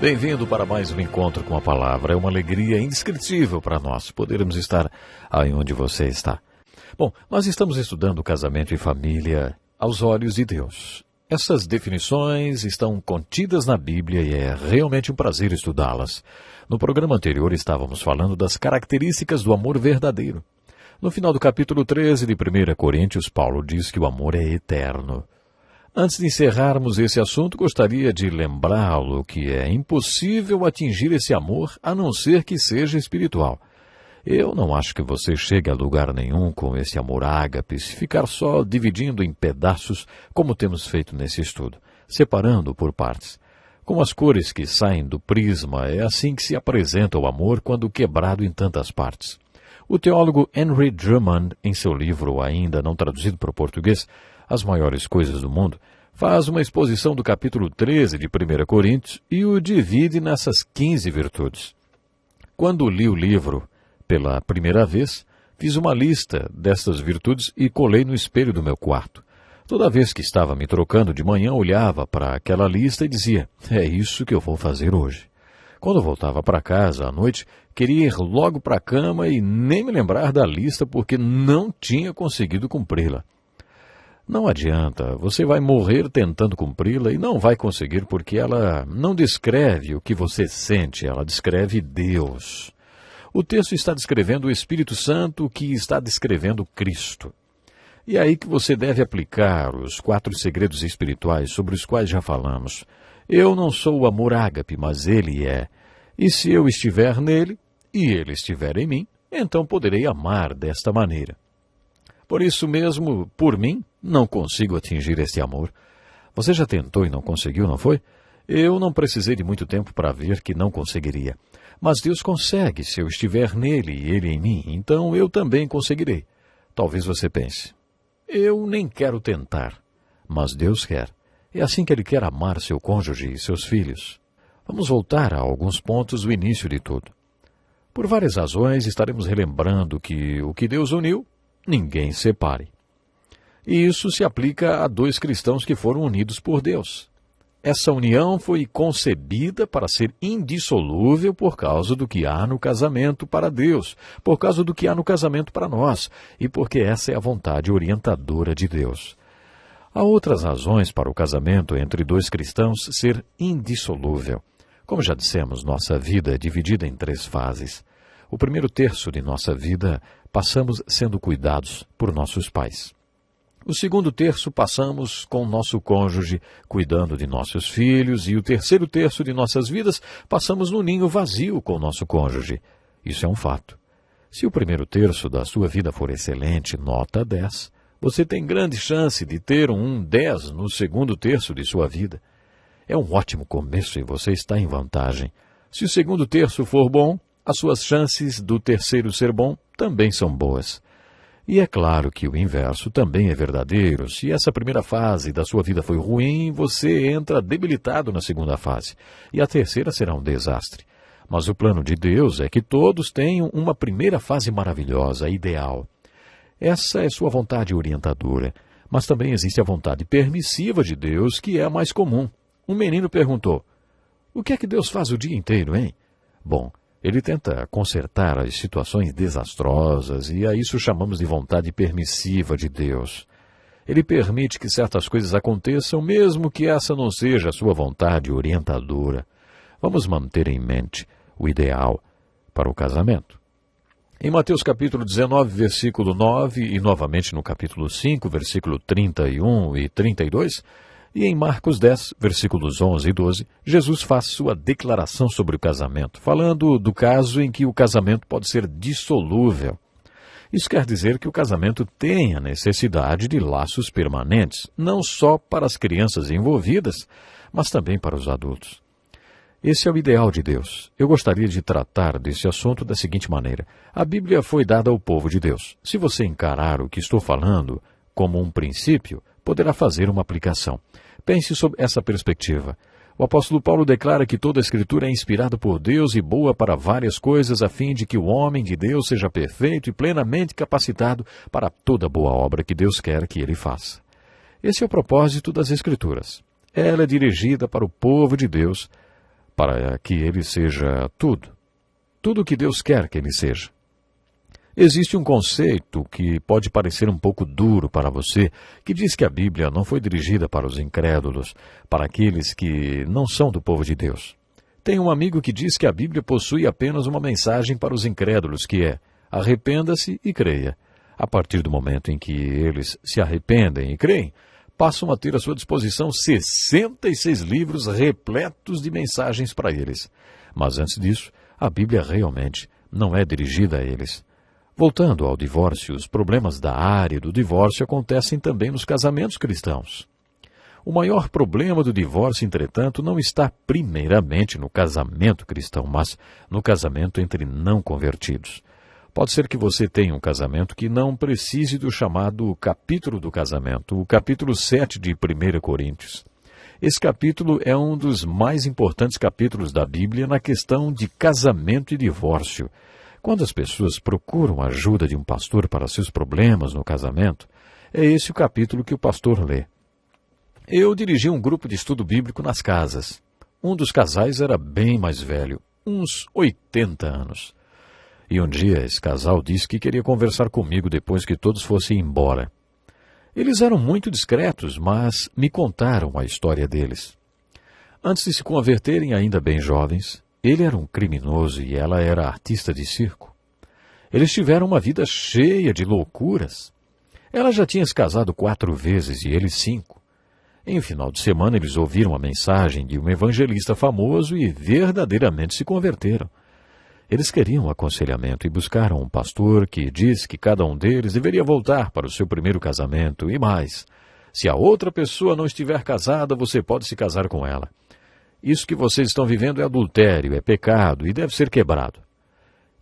Bem-vindo para mais um encontro com a palavra. É uma alegria indescritível para nós podermos estar aí onde você está. Bom, nós estamos estudando casamento e família aos olhos de Deus. Essas definições estão contidas na Bíblia e é realmente um prazer estudá-las. No programa anterior estávamos falando das características do amor verdadeiro. No final do capítulo 13 de 1 Coríntios, Paulo diz que o amor é eterno. Antes de encerrarmos esse assunto, gostaria de lembrá-lo que é impossível atingir esse amor a não ser que seja espiritual. Eu não acho que você chegue a lugar nenhum com esse amor ágape se ficar só dividindo em pedaços, como temos feito nesse estudo, separando por partes. Com as cores que saem do prisma, é assim que se apresenta o amor quando quebrado em tantas partes. O teólogo Henry Drummond, em seu livro ainda não traduzido para o português, As Maiores Coisas do Mundo, faz uma exposição do capítulo 13 de 1 Coríntios e o divide nessas 15 virtudes. Quando li o livro pela primeira vez, fiz uma lista destas virtudes e colei no espelho do meu quarto. Toda vez que estava me trocando de manhã, olhava para aquela lista e dizia, é isso que eu vou fazer hoje. Quando voltava para casa à noite, queria ir logo para a cama e nem me lembrar da lista porque não tinha conseguido cumpri-la. Não adianta, você vai morrer tentando cumpri-la e não vai conseguir porque ela não descreve o que você sente, ela descreve Deus. O texto está descrevendo o Espírito Santo que está descrevendo Cristo. E é aí que você deve aplicar os 4 segredos espirituais sobre os quais já falamos. Eu não sou o amor ágape, mas ele é. E se eu estiver nele, e ele estiver em mim, então poderei amar desta maneira. Por isso mesmo, por mim, não consigo atingir este amor. Você já tentou e não conseguiu, não foi? Eu não precisei de muito tempo para ver que não conseguiria. Mas Deus consegue se eu estiver nele e ele em mim, então eu também conseguirei. Talvez você pense, eu nem quero tentar, mas Deus quer. É assim que Ele quer amar seu cônjuge e seus filhos. Vamos voltar a alguns pontos do início de tudo. Por várias razões, estaremos relembrando que o que Deus uniu, ninguém separe. E isso se aplica a 2 cristãos que foram unidos por Deus. Essa união foi concebida para ser indissolúvel por causa do que há no casamento para Deus, por causa do que há no casamento para nós, e porque essa é a vontade orientadora de Deus. Há outras razões para o casamento entre 2 cristãos ser indissolúvel. Como já dissemos, nossa vida é dividida em 3 fases. O primeiro terço de nossa vida passamos sendo cuidados por nossos pais. O segundo terço passamos com nosso cônjuge, cuidando de nossos filhos, e o terceiro terço de nossas vidas passamos no ninho vazio com nosso cônjuge. Isso é um fato. Se o primeiro terço da sua vida for excelente, nota 10, você tem grande chance de ter um 10 no segundo terço de sua vida. É um ótimo começo e você está em vantagem. Se o segundo terço for bom, as suas chances do terceiro ser bom também são boas. E é claro que o inverso também é verdadeiro. Se essa primeira fase da sua vida foi ruim, você entra debilitado na segunda fase. E a terceira será um desastre. Mas o plano de Deus é que todos tenham uma primeira fase maravilhosa, ideal. Essa é sua vontade orientadora. Mas também existe a vontade permissiva de Deus, que é a mais comum. Um menino perguntou, o que é que Deus faz o dia inteiro, hein? Bom, Ele tenta consertar as situações desastrosas e a isso chamamos de vontade permissiva de Deus. Ele permite que certas coisas aconteçam, mesmo que essa não seja a sua vontade orientadora. Vamos manter em mente o ideal para o casamento. Em Mateus capítulo 19, versículo 9, e novamente no capítulo 5, versículo 31 e 32, e em Marcos 10, versículos 11 e 12, Jesus faz sua declaração sobre o casamento, falando do caso em que o casamento pode ser dissolúvel. Isso quer dizer que o casamento tem a necessidade de laços permanentes, não só para as crianças envolvidas, mas também para os adultos. Esse é o ideal de Deus. Eu gostaria de tratar desse assunto da seguinte maneira. A Bíblia foi dada ao povo de Deus. Se você encarar o que estou falando como um princípio, poderá fazer uma aplicação. Pense sobre essa perspectiva. O apóstolo Paulo declara que toda a Escritura é inspirada por Deus e boa para várias coisas, a fim de que o homem de Deus seja perfeito e plenamente capacitado para toda boa obra que Deus quer que ele faça. Esse é o propósito das Escrituras. Ela é dirigida para o povo de Deus, para que ele seja tudo o que Deus quer que ele seja. Existe um conceito que pode parecer um pouco duro para você, que diz que a Bíblia não foi dirigida para os incrédulos, para aqueles que não são do povo de Deus. Tem um amigo que diz que a Bíblia possui apenas uma mensagem para os incrédulos, que é: arrependa-se e creia. A partir do momento em que eles se arrependem e creem, passam a ter à sua disposição 66 livros repletos de mensagens para eles. Mas antes disso, a Bíblia realmente não é dirigida a eles. Voltando ao divórcio, os problemas da área do divórcio acontecem também nos casamentos cristãos. O maior problema do divórcio, entretanto, não está primeiramente no casamento cristão, mas no casamento entre não convertidos. Pode ser que você tenha um casamento que não precise do chamado capítulo do casamento, o capítulo 7 de 1 Coríntios. Esse capítulo é um dos mais importantes capítulos da Bíblia na questão de casamento e divórcio. Quando as pessoas procuram a ajuda de um pastor para seus problemas no casamento, é esse o capítulo que o pastor lê. Eu dirigi um grupo de estudo bíblico nas casas. Um dos casais era bem mais velho, uns 80 anos. E um dia esse casal disse que queria conversar comigo depois que todos fossem embora. Eles eram muito discretos, mas me contaram a história deles. Antes de se converterem, ainda bem jovens, ele era um criminoso e ela era artista de circo. Eles tiveram uma vida cheia de loucuras. Ela já tinha se casado 4 vezes e ele 5. Em um final de semana, eles ouviram a mensagem de um evangelista famoso e verdadeiramente se converteram. Eles queriam aconselhamento e buscaram um pastor que disse que cada um deles deveria voltar para o seu primeiro casamento e mais. Se a outra pessoa não estiver casada, você pode se casar com ela. Isso que vocês estão vivendo é adultério, é pecado e deve ser quebrado.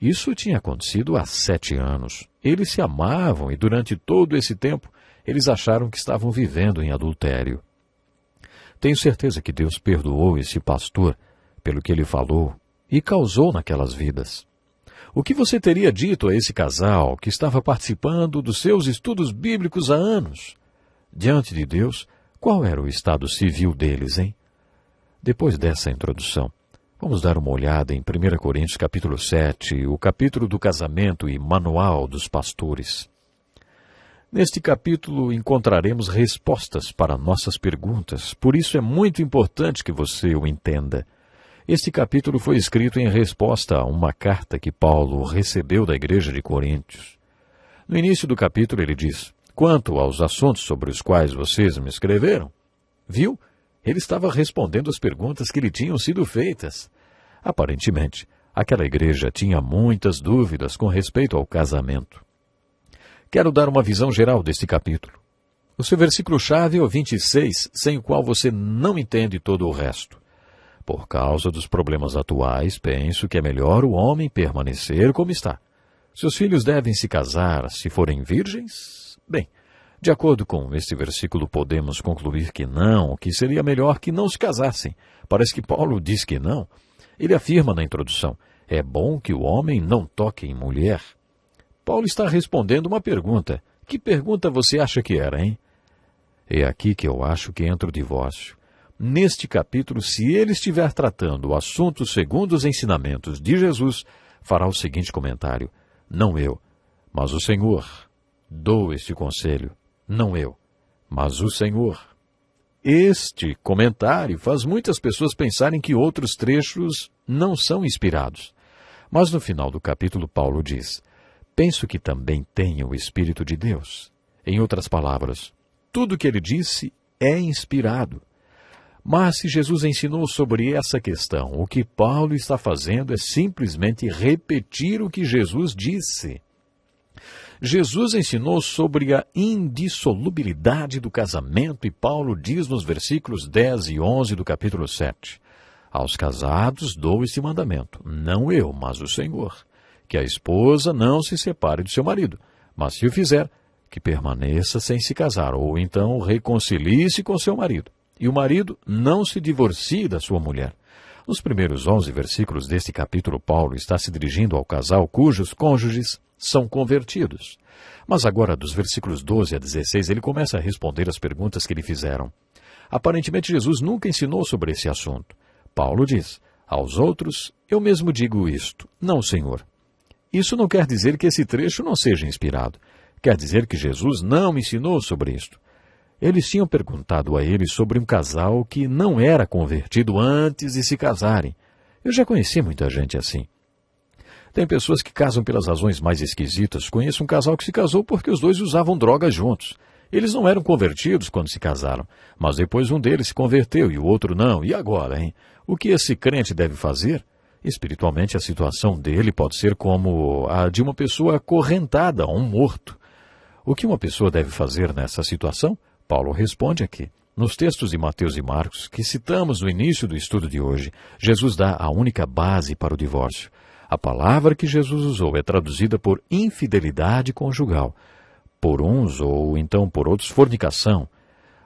Isso tinha acontecido há 7 anos. Eles se amavam e durante todo esse tempo eles acharam que estavam vivendo em adultério. Tenho certeza que Deus perdoou esse pastor pelo que ele falou e causou naquelas vidas. O que você teria dito a esse casal que estava participando dos seus estudos bíblicos há anos? Diante de Deus, qual era o estado civil deles, hein? Depois dessa introdução, vamos dar uma olhada em 1 Coríntios capítulo 7, o capítulo do casamento e manual dos pastores. Neste capítulo encontraremos respostas para nossas perguntas, por isso é muito importante que você o entenda. Este capítulo foi escrito em resposta a uma carta que Paulo recebeu da igreja de Coríntios. No início do capítulo ele diz: quanto aos assuntos sobre os quais vocês me escreveram, viu? Ele estava respondendo às perguntas que lhe tinham sido feitas. Aparentemente, aquela igreja tinha muitas dúvidas com respeito ao casamento. Quero dar uma visão geral deste capítulo. O seu versículo-chave é o 26, sem o qual você não entende todo o resto. Por causa dos problemas atuais, penso que é melhor o homem permanecer como está. Seus filhos devem se casar se forem virgens? Bem, de acordo com este versículo, podemos concluir que não, que seria melhor que não se casassem. Parece que Paulo diz que não. Ele afirma na introdução: é bom que o homem não toque em mulher. Paulo está respondendo uma pergunta. Que pergunta você acha que era, hein? É aqui que eu acho que entra o divórcio. Neste capítulo, se ele estiver tratando o assunto segundo os ensinamentos de Jesus, fará o seguinte comentário: não eu, mas o Senhor. Dou este conselho, não eu, mas o Senhor. Este comentário faz muitas pessoas pensarem que outros trechos não são inspirados. Mas no final do capítulo, Paulo diz: penso que também tenha o Espírito de Deus. Em outras palavras, tudo o que ele disse é inspirado. Mas se Jesus ensinou sobre essa questão, o que Paulo está fazendo é simplesmente repetir o que Jesus disse. Jesus ensinou sobre a indissolubilidade do casamento e Paulo diz nos versículos 10 e 11 do capítulo 7, aos casados dou este mandamento, não eu, mas o Senhor, que a esposa não se separe do seu marido, mas se o fizer, que permaneça sem se casar, ou então reconcilie-se com seu marido. E o marido não se divorcie da sua mulher. Nos primeiros 11 versículos deste capítulo, Paulo está se dirigindo ao casal cujos cônjuges são convertidos. Mas agora, dos versículos 12 a 16, ele começa a responder as perguntas que lhe fizeram. Aparentemente, Jesus nunca ensinou sobre esse assunto. Paulo diz: Aos outros, eu mesmo digo isto: não, Senhor. Isso não quer dizer que esse trecho não seja inspirado. Quer dizer que Jesus não me ensinou sobre isto. Eles tinham perguntado a ele sobre um casal que não era convertido antes de se casarem. Eu já conheci muita gente assim. Tem pessoas que casam pelas razões mais esquisitas. Conheço um casal que se casou porque os dois usavam drogas juntos. Eles não eram convertidos quando se casaram, mas depois um deles se converteu e o outro não. E agora, hein? O que esse crente deve fazer? Espiritualmente, a situação dele pode ser como a de uma pessoa acorrentada a um morto. O que uma pessoa deve fazer nessa situação? Paulo responde aqui. Nos textos de Mateus e Marcos, que citamos no início do estudo de hoje, Jesus dá a única base para o divórcio. A palavra que Jesus usou é traduzida por infidelidade conjugal. Por uns, ou então por outros, fornicação.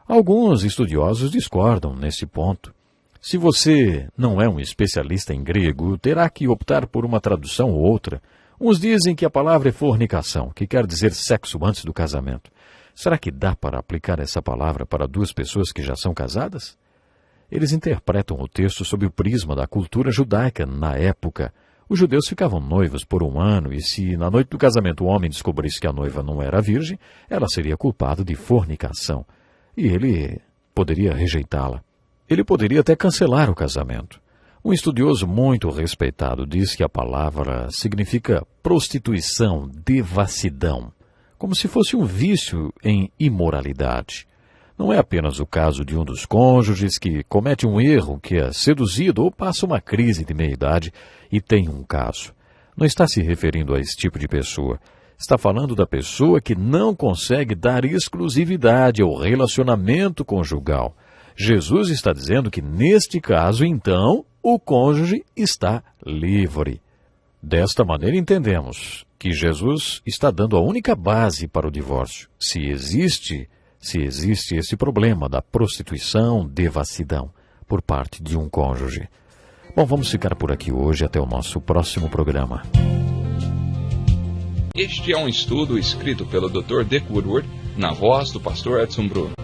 Alguns estudiosos discordam nesse ponto. Se você não é um especialista em grego, terá que optar por uma tradução ou outra. Uns dizem que a palavra é fornicação, que quer dizer sexo antes do casamento. Será que dá para aplicar essa palavra para duas pessoas que já são casadas? Eles interpretam o texto sob o prisma da cultura judaica na época. Os judeus ficavam noivos por 1 ano e se na noite do casamento o homem descobrisse que a noiva não era virgem, ela seria culpada de fornicação. E ele poderia rejeitá-la. Ele poderia até cancelar o casamento. Um estudioso muito respeitado diz que a palavra significa prostituição, devassidão, como se fosse um vício em imoralidade. Não é apenas o caso de um dos cônjuges que comete um erro, que é seduzido ou passa uma crise de meia-idade e tem um caso. Não está se referindo a esse tipo de pessoa. Está falando da pessoa que não consegue dar exclusividade ao relacionamento conjugal. Jesus está dizendo que, neste caso, então, o cônjuge está livre. Desta maneira, entendemos que Jesus está dando a única base para o divórcio. Se existe esse problema da prostituição, devassidão, por parte de um cônjuge. Bom, vamos ficar por aqui hoje, até o nosso próximo programa. Este é um estudo escrito pelo Dr. Dick Woodward, na voz do pastor Edson Bruno.